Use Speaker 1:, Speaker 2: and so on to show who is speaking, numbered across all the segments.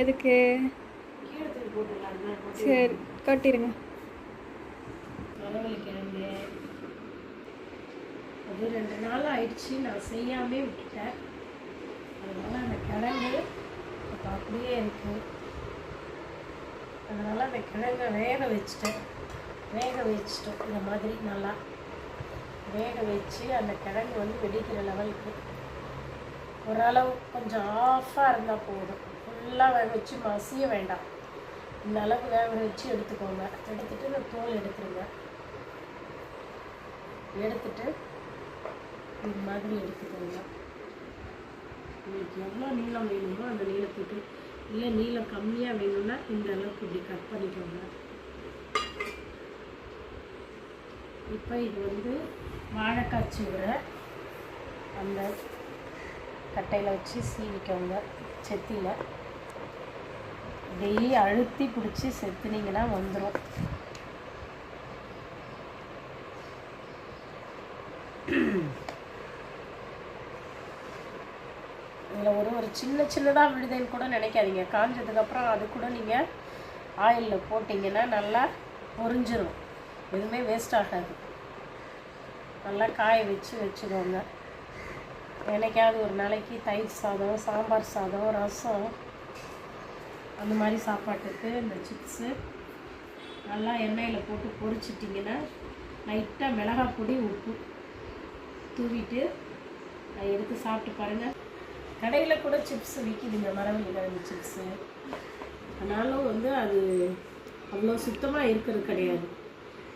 Speaker 1: எதுக்கு? சரி கட்டிடுங்க.
Speaker 2: மரவள்ளிக்கிழங்கு அது 2 நாள் ஆயிடுச்சு, நான் செய்யாமே விட்டுட்டேன். அதனால் அந்த கிழங்கு இப்போ அப்படியே இருக்குது. அதனால் அந்த கிழங்கை வேக வச்சிட்டோம். இந்த மாதிரி நல்லா வேக வச்சு அந்த கிழங்கு வந்து வெடிக்கிற லெவலுக்கு ஓரளவு கொஞ்சம் ஆஃபாக இருந்தால் போதும். ஃபுல்லாக வேக வச்சு மசிய வேண்டாம். இந்த அளவு வேக வச்சு எடுத்துக்கோங்க. எடுத்துகிட்டு இந்த தோல் எடுத்துருங்க. எடுத்துட்டு இந்த மாதிரி எடுத்துக்கோங்க. உங்களுக்கு எவ்வளோ நீளம் வேணுமோ அந்த நீளத்துக்கு, இல்லை நீளம் கம்மியாக வேணும்னா இந்த அளவுக்கு இப்படி கட் பண்ணிக்கோங்க. இப்போ இது வந்து வாழைக்காய் சீவுரை அந்த கட்டையில் வச்சு சீவிக்கோங்க. செத்தியில் டெய்லி அழுத்தி பிடிச்சி செத்துனீங்கன்னா வந்துடும். இதில் ஒரு சின்னதாக விழுதுன்னு கூட நினைக்காதீங்க. காஞ்சதுக்கப்புறம் அது கூட நீங்கள் ஆயிலில் போட்டிங்கன்னா நல்லா பொரிஞ்சிடும். எதுவுமே வேஸ்ட் ஆகாது. நல்லா காய வச்சுக்கோங்க. என்னைக்காவது ஒரு நாளைக்கு தயிர் சாதம், சாம்பார் சாதம், ரசம் அந்த மாதிரி சாப்பாட்டுக்கு இந்த சிப்ஸு நல்லா எண்ணெயில் போட்டு பொரிச்சிட்டிங்கன்னா லைட்டாக மிளகாய் பொடி உப்பு தூவிட்டு அதை எடுத்து சாப்பிட்டு பாருங்கள். கடையில் கூட சிப்ஸ் விற்கிதுங்க, மரவள்ளிக்கிழங்கு சிப்ஸு. ஆனாலும் வந்து அது அவ்வளோ சுத்தமாக இருக்கிறது கிடையாது.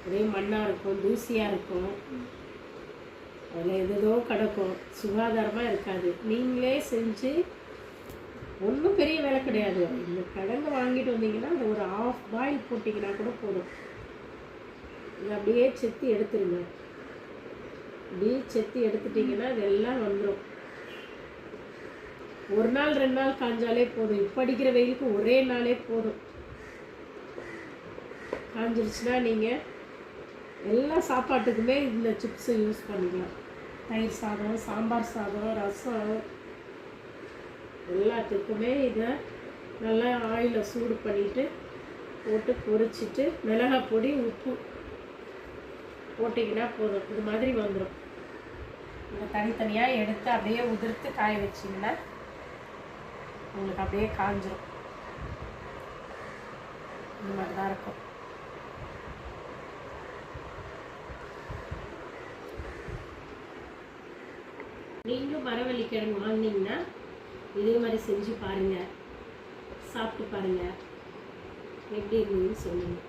Speaker 2: ஒரே மண்ணாக இருக்கும், தூசியாக இருக்கும், அதில் எதோ கிடக்கும், சுகாதாரமாக இருக்காது. நீங்களே செஞ்சு ஒன்றும் பெரிய வேலை கிடையாது. இந்த கிழங்கு வாங்கிட்டு வந்தீங்கன்னா அந்த ஒரு ½ பாயில் போட்டிங்கன்னா கூட போதும். இது அப்படியே செத்தி எடுத்துருங்க. அப்படியே செத்தி எடுத்துட்டிங்கன்னா இதெல்லாம் வந்துடும். 1 நாள் 2 நாள் காஞ்சாலே போதும். இப்போ அடிக்கிற வெயிலுக்கு ஒரே நாளே போதும். காஞ்சிருச்சுன்னா நீங்கள் எல்லா சாப்பாட்டுக்குமே இந்த சிப்ஸை யூஸ் பண்ணிக்கலாம். தயிர் சாதம், சாம்பார் சாதம், ரசம் எல்லாத்துக்குமே இதை நல்லா ஆயிலில் சூடு பண்ணிவிட்டு போட்டு பொரிச்சிட்டு மிளகாய் பொடி உப்பு போட்டிங்கன்னா போதும். இது மாதிரி வந்துடும். இதை தனித்தனியாக எடுத்து அப்படியே உதிர்த்து காய வச்சிங்கன்னா உங்களுக்கு அப்படியே காஞ்சிடும். இந்த மாதிரி தான் இருக்கும். நீங்களும் மரவள்ளிக்கிழங்கு வாங்கினீங்கன்னா இதே மாதிரி செஞ்சு பாருங்கள், சாப்பிட்டு பாருங்கள், எப்படி இருக்குதுன்னு சொல்லுங்கள்.